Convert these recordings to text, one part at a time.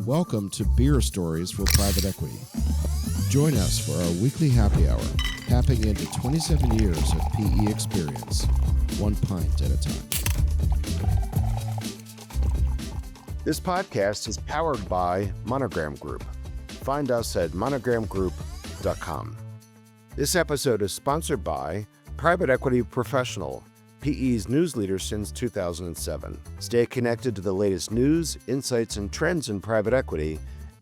Welcome to Beer Stories for Private Equity. Join us for our weekly happy hour, tapping into 27 years of PE experience, one pint at a time. This podcast is powered by Monogram Group. Find us at monogramgroup.com. This episode is sponsored by Private Equity Professional, PE's news leader since 2007. Stay connected to the latest news, insights, and trends in private equity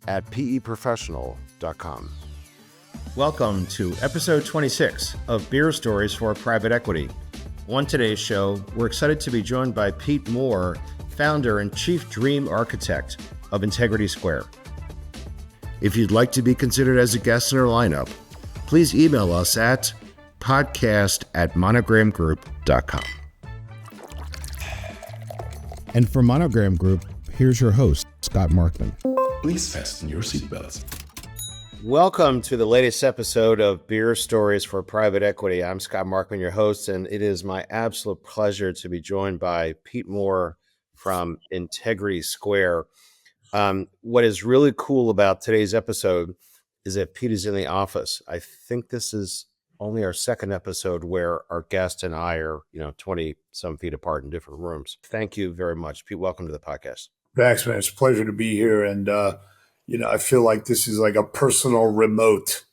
at peprofessional.com. Welcome to episode 26 of Beer Stories for Private Equity. On today's show, we're excited to be joined by Pete Moore, founder and chief dream architect of Integrity Square. If you'd like to be considered as a guest in our lineup, please email us at podcast@monogramgroup.com. And for Monogram Group, here's your host, Scott Markman. Please fasten your seatbelts. Welcome to the latest episode of Beer Stories for Private Equity. I'm Scott Markman, your host, and it is my absolute pleasure to be joined by Pete Moore from Integrity Square. What is really cool about today's episode is that Pete is in the office. I think this is only our second episode where our guest and I are, 20 some feet apart in different rooms. Thank you very much. Pete, welcome to the podcast. Thanks, man. It's a pleasure to be here. And, I feel like this is like a personal remote,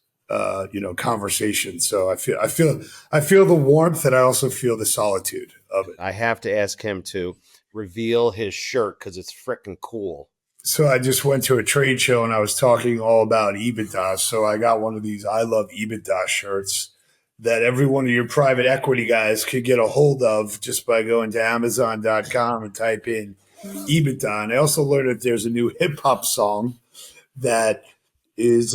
conversation. So I feel the warmth, and I also feel the solitude of it. I have to ask him to reveal his shirt because it's freaking cool. So I just went to a trade show and I was talking all about EBITDA. So I got one of these I Love EBITDA shirts that every one of your private equity guys could get a hold of just by going to Amazon.com and type in EBITDA. And I also learned that there's a new hip hop song that is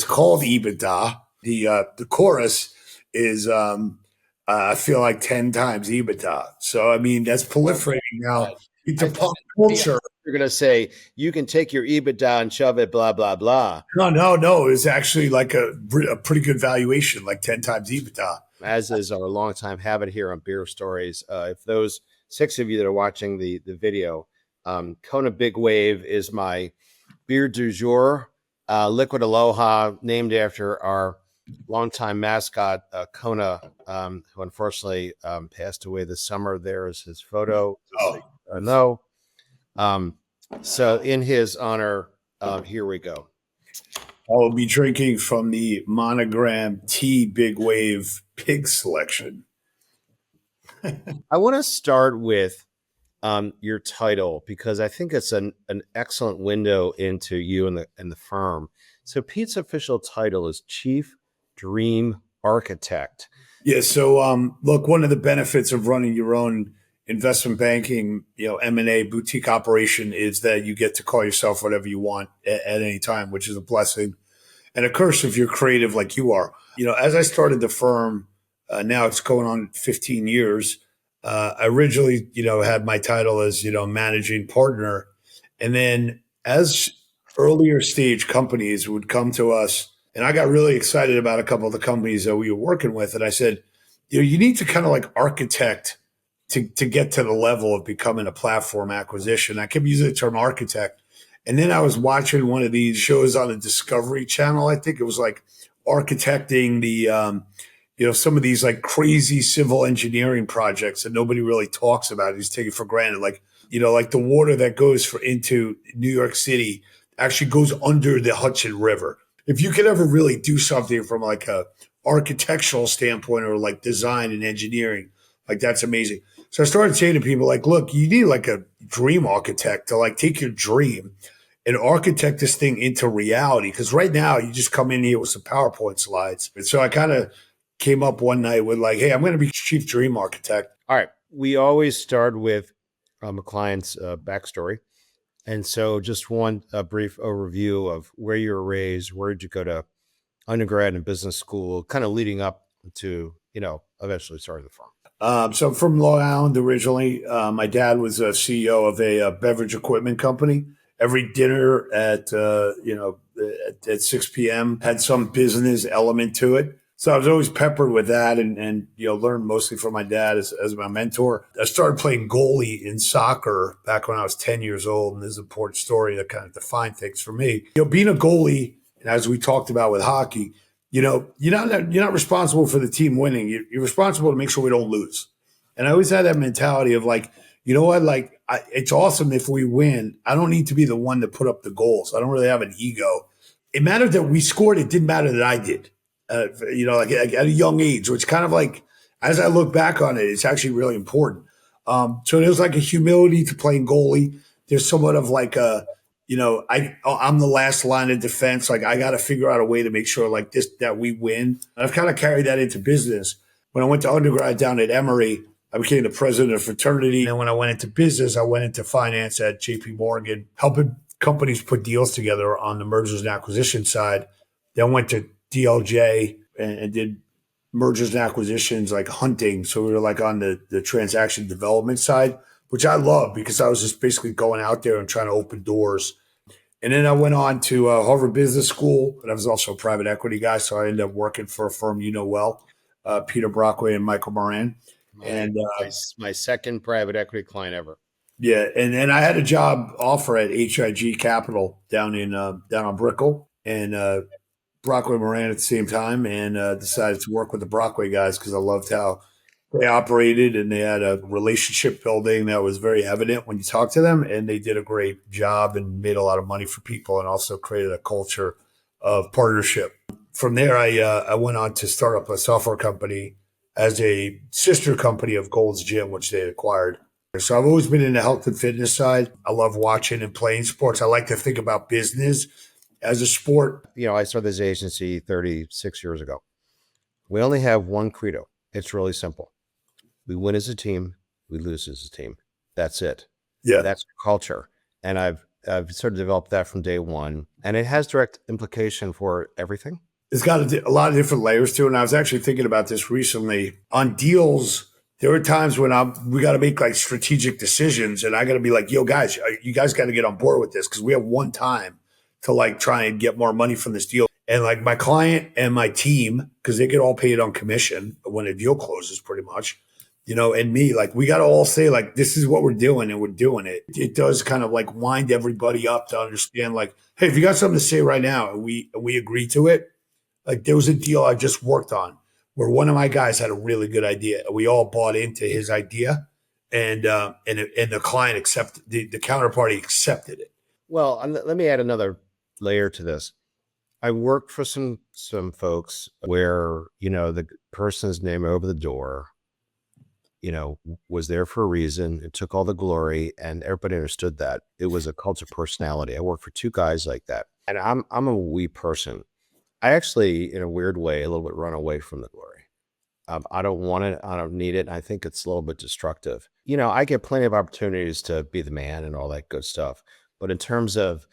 called EBITDA. The chorus is I feel like 10 times EBITDA. So I mean that's proliferating now. It's a pop culture. You're going to say, you can take your EBITDA and shove it, blah, blah, blah. No. It's actually like a pretty good valuation, like 10 times EBITDA. As is our longtime habit here on Beer Stories. If those 6 of you that are watching the video, Kona Big Wave is my beer du jour, Liquid Aloha, named after our longtime mascot, Kona, who unfortunately passed away this summer. There is his photo. So in his honor, here we go. I will be drinking from the Monogram Tea Big Wave Pig Selection. I want to start with your title because I think it's an excellent window into you and the firm. So Pete's official title is Chief Dream Architect. Yeah. So look, one of the benefits of running your own investment banking, M&A boutique operation is that you get to call yourself whatever you want at any time, which is a blessing and a curse if you're creative like you are. As I started the firm, now it's going on 15 years. I originally, had my title as, managing partner. And then as earlier stage companies would come to us, and I got really excited about a couple of the companies that we were working with. And I said, you need to kind of like architect to get to the level of becoming a platform acquisition. I kept using the term architect. And then I was watching one of these shows on the Discovery Channel. I think it was like architecting the, some of these like crazy civil engineering projects that nobody really talks about. It's taken for granted. Like the water that goes into New York City actually goes under the Hudson River. If you could ever really do something from like a architectural standpoint or like design and engineering, like that's amazing. So I started saying to people like, look, you need like a dream architect to like take your dream and architect this thing into reality. Because right now you just come in here with some PowerPoint slides. And so I kind of came up one night with like, hey, I'm going to be chief dream architect. All right. We always start with a client's backstory. And so just one brief overview of where you were raised, where did you go to undergrad and business school, kind of leading up to, eventually starting the firm. So I'm from Long Island originally. My dad was a CEO of a beverage equipment company. Every dinner at 6 p.m. had some business element to it. So I was always peppered with that and learned mostly from my dad as my mentor. I started playing goalie in soccer back when I was 10 years old. And this is an important story that kind of defined things for me. Being a goalie, and as we talked about with hockey, you're not responsible for the team winning. You're responsible to make sure we don't lose. And I always had that mentality of like, you know what, like it's awesome if we win. I don't need to be the one to put up the goals. I don't really have an ego. It mattered that we scored. It didn't matter that I did. Like at a young age, which kind of like, as I look back on it, it's actually really important. So there's like a humility to playing goalie. There's somewhat of like I'm the last line of defense. Like I got to figure out a way to make sure like this, that we win. And I've kind of carried that into business. When I went to undergrad down at Emory, I became the president of fraternity. And when I went into business, I went into finance at JP Morgan, helping companies put deals together on the mergers and acquisition side. Then went to DLJ and did mergers and acquisitions like hunting. So we were like on the transaction development side, which I love because I was just basically going out there and trying to open doors. And then I went on to Harvard Business School, but I was also a private equity guy. So I ended up working for a firm Peter Brockway and Michael Moran. My second private equity client ever. Yeah, and then I had a job offer at HIG Capital down on Brickell, and Brockway Moran at the same time, and decided to work with the Brockway guys because I loved how they operated, and they had a relationship building that was very evident when you talk to them, and they did a great job and made a lot of money for people, and also created a culture of partnership. From there, I went on to start up a software company as a sister company of Gold's Gym, which they acquired. So I've always been in the health and fitness side. I love watching and playing sports. I like to think about business as a sport. I started this agency 36 years ago. We only have one credo. It's really simple. We win as a team. We lose as a team. That's it. Yeah. That's culture. And I've sort of developed that from day one. And it has direct implication for everything. It's got a lot of different layers to it. And I was actually thinking about this recently on deals. There are times when we got to make like strategic decisions, and I got to be like, yo, guys, you guys got to get on board with this because we have one time to like try and get more money from this deal. And like my client and my team, because they get all paid on commission when a deal closes pretty much, and me, like we got to all say like, this is what we're doing and we're doing it. It does kind of like wind everybody up to understand like, hey, if you got something to say right now and we agree to it, like there was a deal I just worked on where one of my guys had a really good idea. We all bought into his idea, and the client accepted, the counterparty accepted it. Well, let me add another layer to this. I worked for some folks where, the person's name over the door, was there for a reason. It took all the glory, and everybody understood that. It was a cult of personality. I worked for two guys like that, and I'm a we person. I actually, in a weird way, a little bit run away from the glory. I don't want it. I don't need it. I think it's a little bit destructive. I get plenty of opportunities to be the man and all that good stuff. But in terms of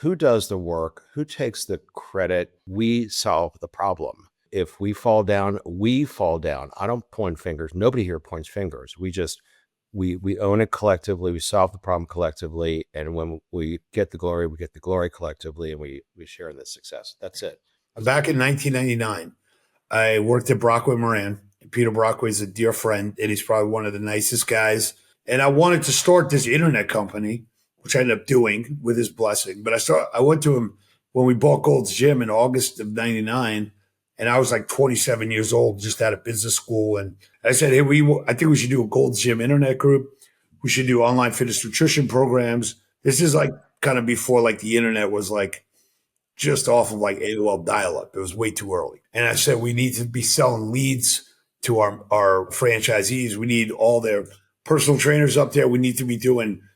who does the work, who takes the credit, we solve the problem. If we fall down, we fall down. I don't point fingers. Nobody here points fingers. We own it collectively. We solve the problem collectively. And when we get the glory collectively, and we share in the success. That's it. Back in 1999, I worked at Brockway Moran. Peter Brockway is a dear friend, and he's probably one of the nicest guys. And I wanted to start this internet company, which I ended up doing with his blessing. But I went to him when we bought Gold's Gym in August of 99, and I was like 27 years old, just out of business school. And I said, hey, I think we should do a Gold's Gym internet group. We should do online fitness nutrition programs. This is like kind of before like the internet was like just off of like AOL dial-up. It was way too early. And I said, we need to be selling leads to our franchisees. We need all their personal trainers up there. We need to be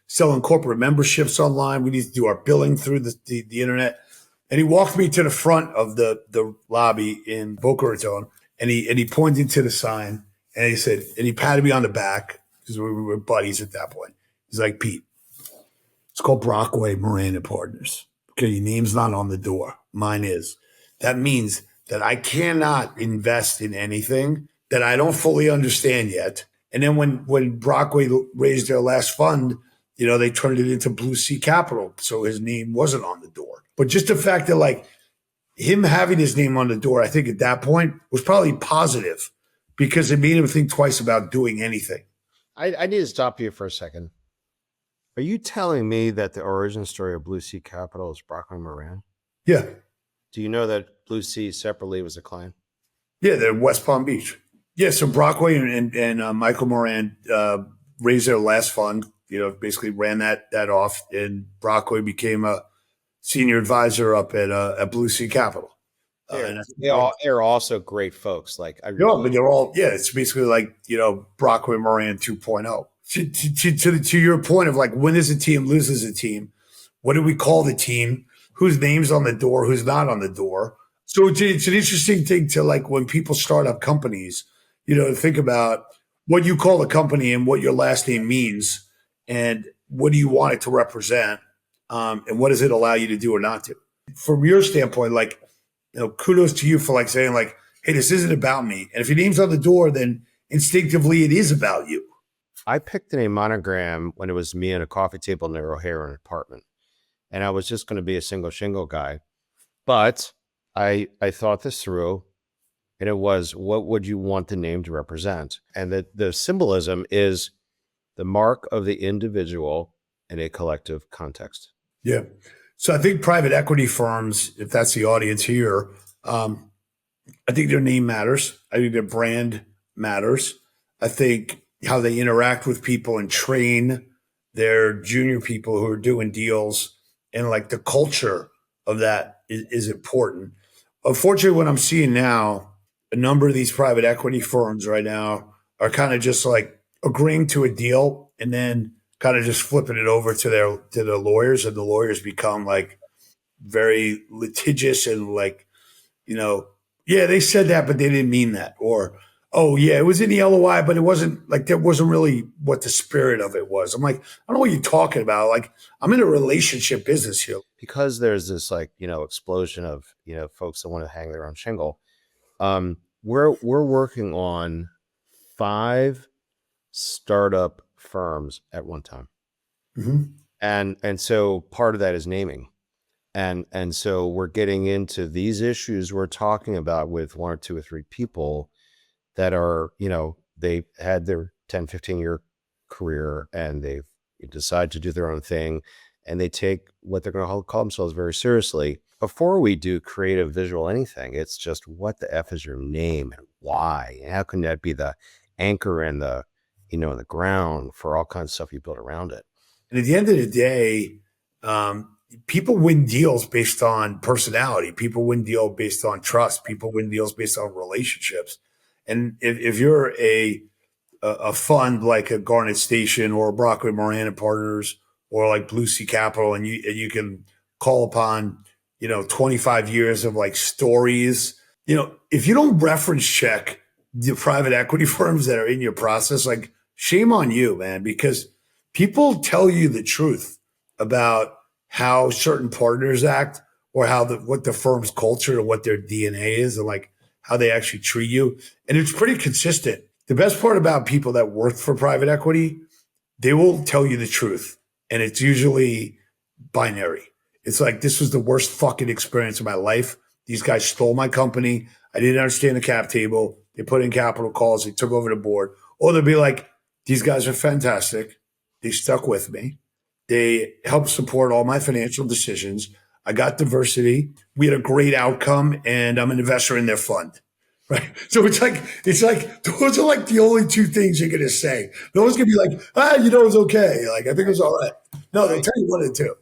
selling corporate memberships online. We need to do our billing through the internet. And he walked me to the front of the lobby in Boca Raton, and he pointed to the sign, and he said, and he patted me on the back because we were buddies at that point. He's like, Pete, it's called Brockway Moran and Partners. Okay, your name's not on the door. Mine is. That means that I cannot invest in anything that I don't fully understand yet. And then when Brockway raised their last fund, they turned it into Blue Sea Capital. So his name wasn't on the door. But just the fact that like him having his name on the door, I think at that point was probably positive because it made him think twice about doing anything. I need to stop you for a second. Are you telling me that the origin story of Blue Sea Capital is Brockman Moran? Yeah. Do you know that Blue Sea separately was a client? Yeah, they're West Palm Beach. Yeah, so Brockway and Michael Moran raised their last fund, basically ran that off, and Brockway became a senior advisor up at Blue Sea Capital. They're also great folks. Like I Yeah, but they're all, it's basically like, Brockway Moran 2.0. To your point of like, when is a team loses a team? What do we call the team? Whose name's on the door? Who's not on the door? So it's an interesting thing to like when people start up companies, to think about what you call a company and what your last name means and what do you want it to represent, and what does it allow you to do or not do. From your standpoint, like, kudos to you for like saying like, hey, this isn't about me. And if your name's on the door, then instinctively it is about you. I picked a monogram when it was me at a coffee table near O'Hare apartment. And I was just going to be a single shingle guy. But I thought this through, and it was, what would you want the name to represent? And the symbolism is the mark of the individual in a collective context. Yeah. So I think private equity firms, if that's the audience here, I think their name matters. I think their brand matters. I think how they interact with people and train their junior people who are doing deals, and like the culture of that is important. Unfortunately, what I'm seeing now, a number of these private equity firms right now are kind of just like agreeing to a deal and then kind of just flipping it over to their lawyers, and the lawyers become like very litigious and like, yeah, they said that, but they didn't mean that. Or, oh yeah, it was in the LOI, but it wasn't like, that wasn't really what the spirit of it was. I'm like, I don't know what you're talking about. Like, I'm in a relationship business here. Because there's this like, explosion of, folks that want to hang their own shingle. We're working on 5 startup firms at one time. Mm-hmm. And so part of that is naming. And so we're getting into these issues we're talking about with 1 or 2 or 3 people that are, they had their 10, 15-year career and they've decided to do their own thing, and they take what they're going to call themselves very seriously. Before we do creative, visual, anything, it's just, what the F is your name and why? And how can that be the anchor and the, in the ground for all kinds of stuff you build around it? And at the end of the day, people win deals based on personality. People win deals based on trust. People win deals based on relationships. And if you're a fund like a Garnet Station or Brockway Moran and Partners or like Blue Sea Capital, and you can call upon 25 years of like stories, if you don't reference check the private equity firms that are in your process, like, shame on you, man, because people tell you the truth about how certain partners act, or what the firm's culture and what their DNA is, and like how they actually treat you. And it's pretty consistent. The best part about people that work for private equity, they will tell you the truth. And it's usually binary. It's like, this was the worst fucking experience of my life. These guys stole my company. I didn't understand the cap table. They put in capital calls. They took over the board. Or they'll be like, these guys are fantastic. They stuck with me. They helped support all my financial decisions. I got diversity. We had a great outcome, and I'm an investor in their fund. Right. So it's like those are like the only 2 things you're gonna say. No one's gonna be like, it was okay. Like, I think it was all right. No, they'll tell you 1 and 2.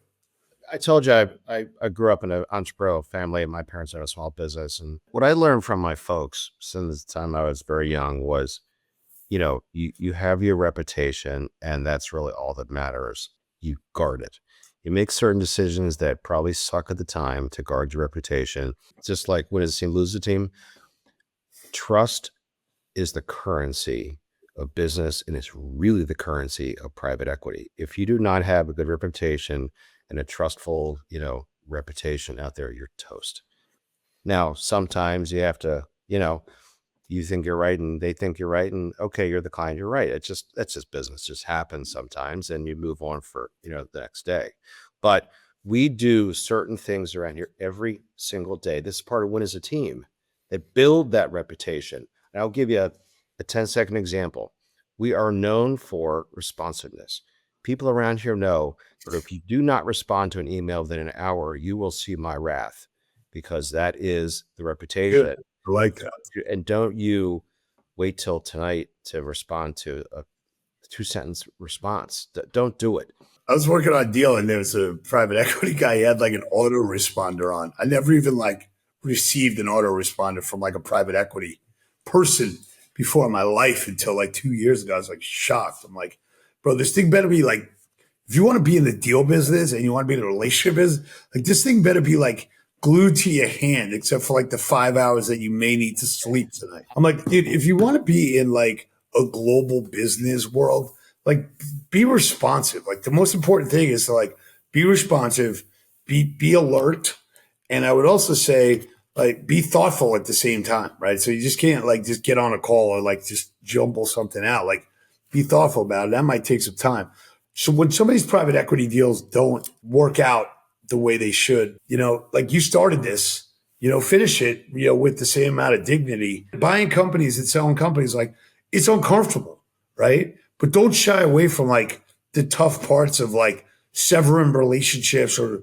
I told you I grew up in an entrepreneurial family, and my parents had a small business. And what I learned from my folks since the time I was very young was, you have your reputation, and that's really all that matters. You guard it. You make certain decisions that probably suck at the time to guard your reputation. Just like when a team loses a team, trust is the currency of business, and it's really the currency of private equity. If you do not have a good reputation and a trustful, reputation out there, you're toast. Now, sometimes you have to, you think you're right and they think you're right, and okay, you're the client, you're right. That's just business. It just happens sometimes, and you move on for, the next day. But We do certain things around here every single day. This is part of Win as a Team that build that reputation. And I'll give you a 10-second example. We are known for responsiveness. People around here know that if you do not respond to an email within an hour, you will see my wrath, because that is the reputation. Good. I like that. And don't you wait till tonight to respond to a 2-sentence response. Don't do it. I was working on a deal and there was a private equity guy. He had like an autoresponder on. I never even like received an autoresponder from like a private equity person before in my life until like 2 years ago. I was like shocked. I'm like, bro, this thing better be like, if you want to be in the deal business and you want to be in the relationship business, like this thing better be like glued to your hand, except for like the 5 hours that you may need to sleep tonight. I'm like, dude, if you want to be in like a global business world, like be responsive. Like the most important thing is to like be responsive, be alert. And I would also say like be thoughtful at the same time, right? So you just can't like just get on a call or like just jumble something out. Like be thoughtful about it. That might take some time. So when some of these private equity deals don't work out the way they should, like you started this, finish it, with the same amount of dignity. Buying companies and selling companies, like it's uncomfortable, right? But don't shy away from like the tough parts of like severing relationships or,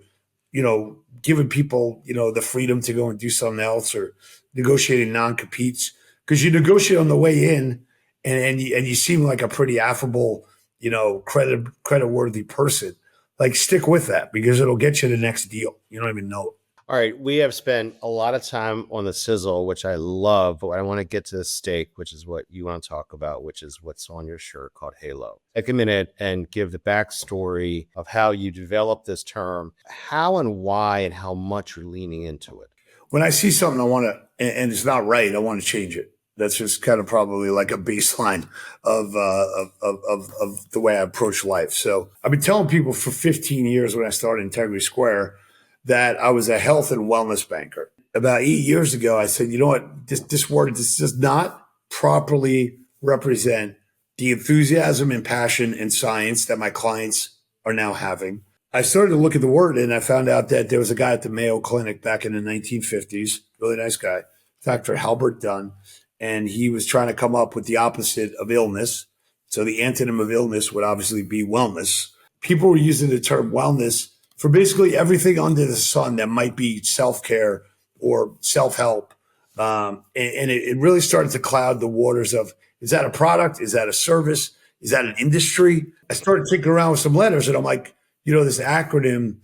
giving people, the freedom to go and do something else or negotiating non-competes, because you negotiate on the way in and you seem like a pretty affable, credit-worthy person. Like stick with that because it'll get you the next deal. You don't even know. All right. We have spent a lot of time on the sizzle, which I love, but I want to get to the steak, which is what you want to talk about, which is what's on your shirt called Halo. Take a minute and give the backstory of how you developed this term, how and why and how much you're leaning into it. When I see something I want to, and it's not right, I want to change it. That's just kind of probably like a baseline of the way I approach life. So I've been telling people for 15 years when I started Integrity Square that I was a health and wellness banker. About 8 years ago, I said, you know what, this word does not properly represent the enthusiasm and passion and science that my clients are now having. I started to look at the word and I found out that there was a guy at the Mayo Clinic back in the 1950s, really nice guy, Dr. Halbert Dunn, and he was trying to come up with the opposite of illness. So the antonym of illness would obviously be wellness. People were using the term wellness for basically everything under the sun that might be self-care or self-help. And it really started to cloud the waters of, is that a product? Is that a service? Is that an industry? I started tinkering around with some letters and I'm like, this acronym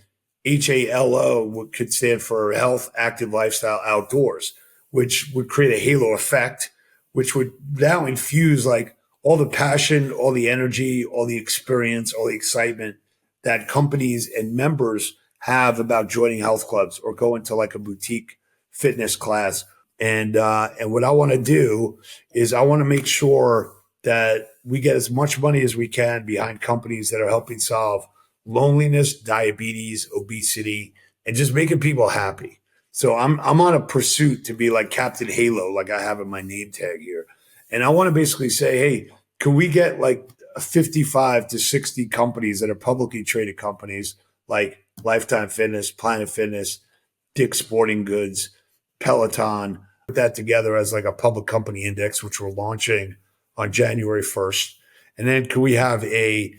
HALO could stand for Health, Active Lifestyle, Outdoors, which would create a halo effect, which would now infuse like all the passion, all the energy, all the experience, all the excitement that companies and members have about joining health clubs or going to like a boutique fitness class. And what I want to do is I want to make sure that we get as much money as we can behind companies that are helping solve loneliness, diabetes, obesity, and just making people happy. So I'm on a pursuit to be like Captain Halo, like I have in my name tag here. And I want to basically say, hey, can we get like 55 to 60 companies that are publicly traded companies like Lifetime Fitness, Planet Fitness, Dick's Sporting Goods, Peloton, put that together as like a public company index, which we're launching on January 1st. And then can we have a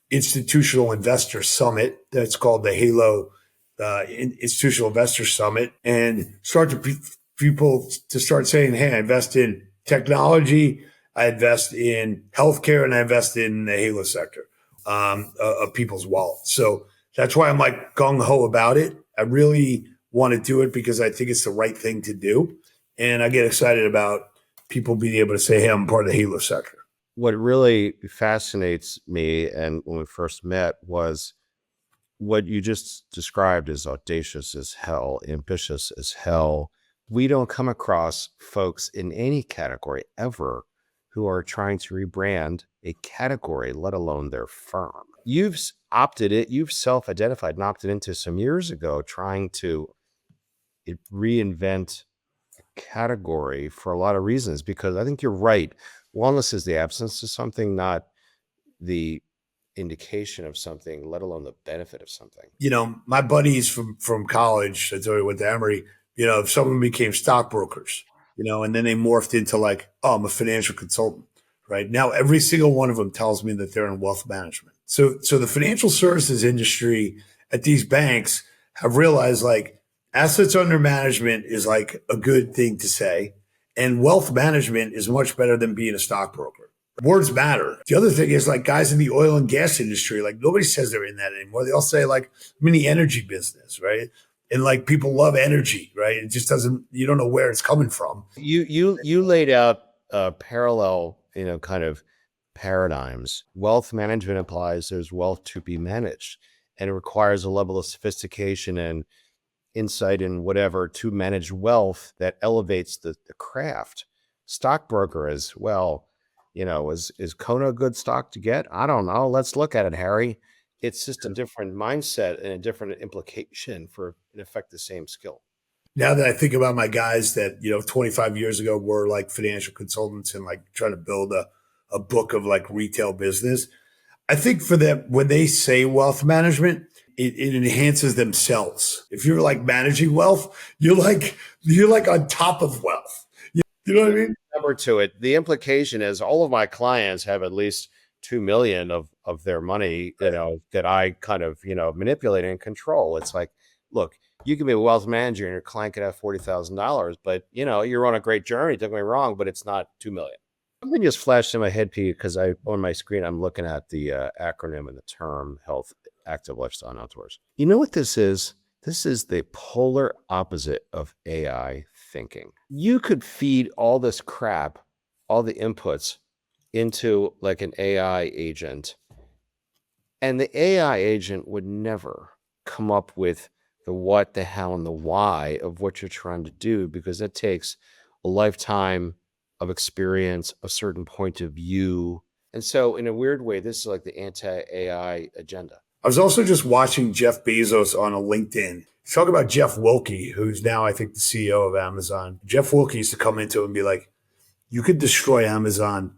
institutional investor summit that's called the Halo Institutional Investor Summit, and start to people to start saying, hey, I invest in technology, I invest in healthcare, and I invest in the Halo sector of people's wallets. So that's why I'm like gung-ho about it. I really want to do it because I think it's the right thing to do. And I get excited about people being able to say, hey, I'm part of the Halo sector. What really fascinates me, and when we first met, was what you just described as audacious as hell, ambitious as hell. We don't come across folks in any category ever who are trying to rebrand a category, let alone their firm. You've self-identified and opted into some years ago trying to reinvent a category for a lot of reasons, because I think you're right. Wellness is the absence of something, not the indication of something, let alone the benefit of something. My buddies from college, that's why I went to Emory, some of them became stockbrokers, and then they morphed into like, oh, I'm a financial consultant, right? Now, every single one of them tells me that they're in wealth management. So the financial services industry at these banks have realized like assets under management is like a good thing to say. And wealth management is much better than being a stockbroker. Words matter. The other thing is like guys in the oil and gas industry, like nobody says they're in that anymore. They all say like I'm in the energy business, right? And like people love energy, right? It just doesn't, you don't know where it's coming from. You laid out parallel, kind of paradigms. Wealth management implies there's wealth to be managed, and it requires a level of sophistication and insight and whatever to manage wealth that elevates the craft. Stockbroker as well, is Kona a good stock to get? I don't know. Let's look at it, Harry. It's just a different mindset and a different implication for, in effect, the same skill. Now that I think about my guys that, 25 years ago were like financial consultants and like trying to build a book of like retail business, I think for them, when they say wealth management, it enhances themselves. If you're like managing wealth, you're like on top of wealth. You know what I mean? Number to it, the implication is all of my clients have at least 2 million of their money, that I kind of, manipulate and control. It's like, look, you can be a wealth manager and your client could have $40,000, but you're on a great journey. Don't get me wrong, but it's not 2 million. Something just flashed in my head, Pete, because on my screen, I'm looking at the acronym and the term health, active lifestyle, and outdoors. You know what this is? This is the polar opposite of AI thinking. You could feed all this crap, all the inputs into like an AI agent, and the AI agent would never come up with the what, the how, and the why of what you're trying to do, because that takes a lifetime of experience, a certain point of view. And so in a weird way, this is like the anti-AI agenda. I was also just watching Jeff Bezos on a LinkedIn. Talk about Jeff Wilke, who's now, I think, the CEO of Amazon. Jeff Wilke used to come into it and be like, you could destroy Amazon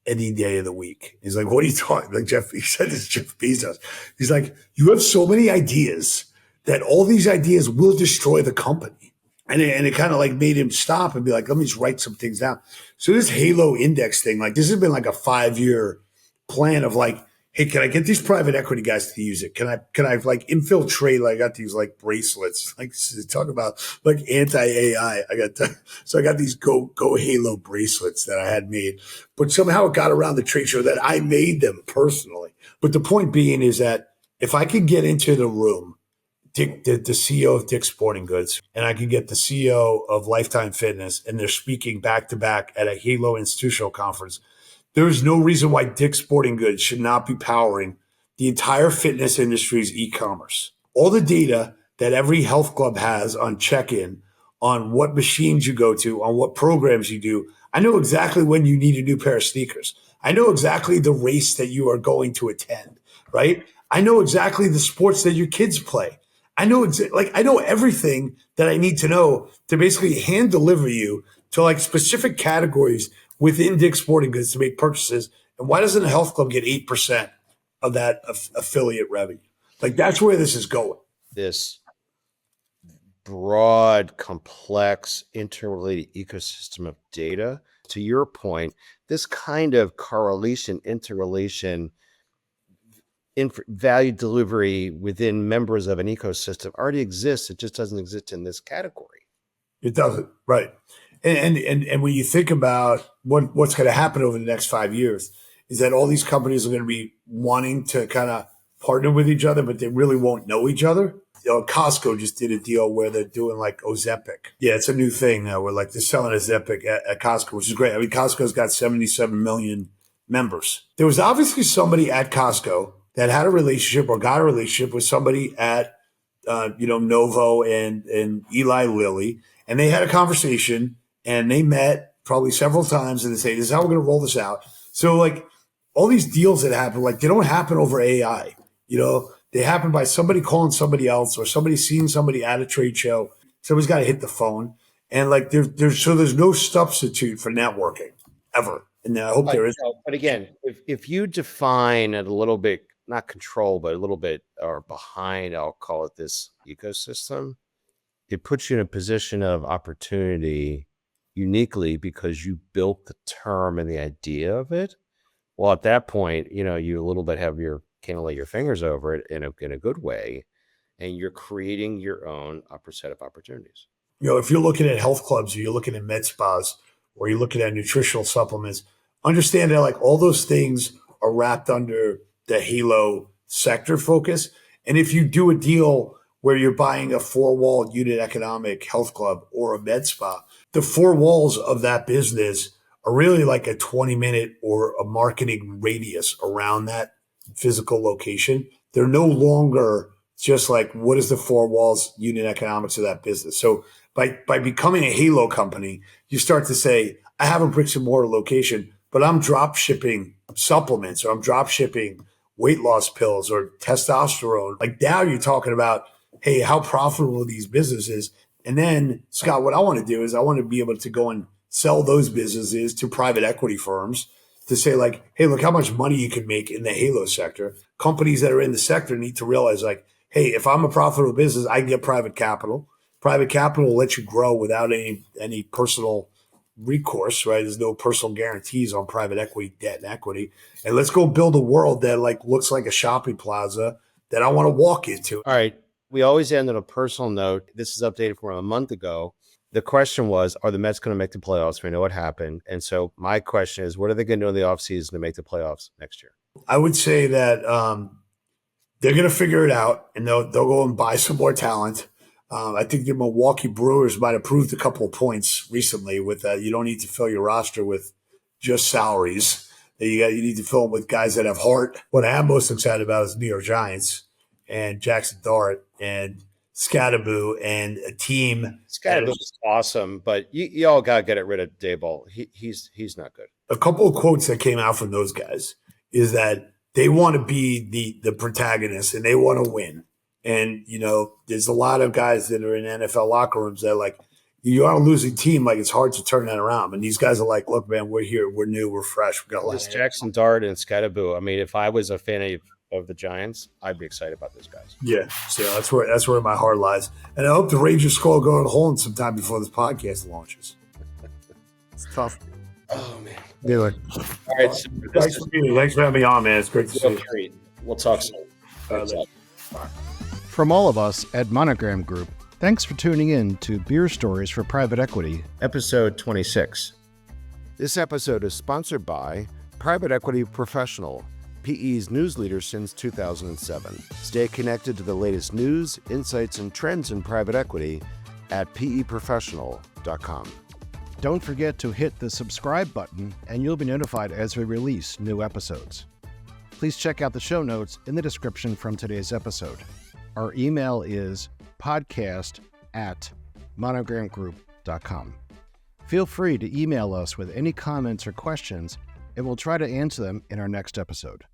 any day of the week. He's like, what are you talking? Like he said this to Jeff Bezos. He's like, you have so many ideas that all these ideas will destroy the company. And it kind of like made him stop and be like, let me just write some things down. So this Halo Index thing, like this has been like a 5-year plan of like, hey, can I get these private equity guys to use it? Can I like infiltrate? Like I got these like bracelets, like talk about like anti-AI. So I got these Go Halo bracelets that I had made, but somehow it got around the trade show that I made them personally. But the point being is that if I could get into the room, the CEO of Dick's Sporting Goods, and I can get the CEO of Lifetime Fitness, and they're speaking back to back at a Halo institutional conference, there is no reason why Dick's Sporting Goods should not be powering the entire fitness industry's e-commerce. All the data that every health club has on check-in, on what machines you go to, on what programs you do. I know exactly when you need a new pair of sneakers. I know exactly the race that you are going to attend, right? I know exactly the sports that your kids play. I know I know everything that I need to know to basically hand deliver you to like specific categories within Dick's Sporting Goods to make purchases. And why doesn't a health club get 8% of that affiliate revenue? Like that's where this is going. This broad, complex, interrelated ecosystem of data. To your point, this kind of correlation, interrelation, value delivery within members of an ecosystem already exists. It just doesn't exist in this category. It doesn't, right? And when you think about what's going to happen over the next 5 years, is that all these companies are going to be wanting to kind of partner with each other, but they really won't know each other. Costco just did a deal where they're doing like Ozempic. Yeah, it's a new thing now where like they're selling Ozempic at Costco, which is great. I mean, Costco's got 77 million members. There was obviously somebody at Costco that had a relationship or got a relationship with somebody at, Novo and Eli Lilly, and they had a conversation and they met probably several times and they say, this is how we're going to roll this out. So like all these deals that happen, like they don't happen over AI, they happen by somebody calling somebody else or somebody seeing somebody at a trade show. Somebody's got to hit the phone. And like there's no substitute for networking ever. And I hope there is. But again, if you define it a little bit, not control, but a little bit or behind, I'll call it this ecosystem, it puts you in a position of opportunity uniquely because you built the term and the idea of it. Well, at that point, you a little bit can't lay your fingers over it in a good way, and you're creating your own upper set of opportunities. If you're looking at health clubs or you're looking at med spas or you're looking at nutritional supplements, understand that like all those things are wrapped under the Halo sector focus. And if you do a deal where you're buying a 4-wall unit economic health club or a med spa, the 4 walls of that business are really like a 20-minute or a marketing radius around that physical location. They're no longer just like, what is the 4 walls unit economics of that business? So by becoming a Halo company, you start to say, I have a bricks and mortar location, but I'm drop shipping supplements, or I'm drop shipping weight loss pills or testosterone. Like now you're talking about, hey, how profitable are these businesses? And then, Scott, what I want to do is I want to be able to go and sell those businesses to private equity firms to say like, hey, look how much money you can make in the Halo sector. Companies that are in the sector need to realize like, hey, if I'm a profitable business, I can get private capital. Private capital will let you grow without any personal recourse, right? There's no personal guarantees on private equity, debt and equity. And let's go build a world that like looks like a shopping plaza that I want to walk into. All right. We always end on a personal note. This is updated from a month ago. The question was, are the Mets going to make the playoffs? We know what happened. And so my question is, what are they going to do in the offseason to make the playoffs next year? I would say that they're going to figure it out, and they'll go and buy some more talent. I think the Milwaukee Brewers might have proved a couple of points recently with that. You don't need to fill your roster with just salaries. You need to fill them with guys that have heart. What I am most excited about is New York Giants and Jackson Dart and Scatterboo and a team. Scatterboo is awesome, but you all got to get rid of Dayball. He's not good. A couple of quotes that came out from those guys is that they want to be the protagonist and they want to win. And, there's a lot of guys that are in NFL locker rooms that like, you're on a losing team. Like, it's hard to turn that around. And these guys are like, look, man, we're here. We're new. We're fresh. We got a lot. Jackson Dart and Scatterboo. I mean, if I was a fan of the Giants, I'd be excited about those guys. Yeah. So that's where my heart lies. And I hope the Rangers score a goal home sometime before this podcast launches. It's tough. Oh, man. Anyway. All right. So Thanks for having me on, man. It's great to see you. We'll talk soon. From all of us at Monogram Group, thanks for tuning in to Beer Stories for Private Equity, Episode 26. This episode is sponsored by Private Equity Professional, PE's news leader since 2007. Stay connected to the latest news, insights, and trends in private equity at peprofessional.com. Don't forget to hit the subscribe button, and you'll be notified as we release new episodes. Please check out the show notes in the description from today's episode. Our email is podcast@monogramgroup.com. Feel free to email us with any comments or questions, and we'll try to answer them in our next episode.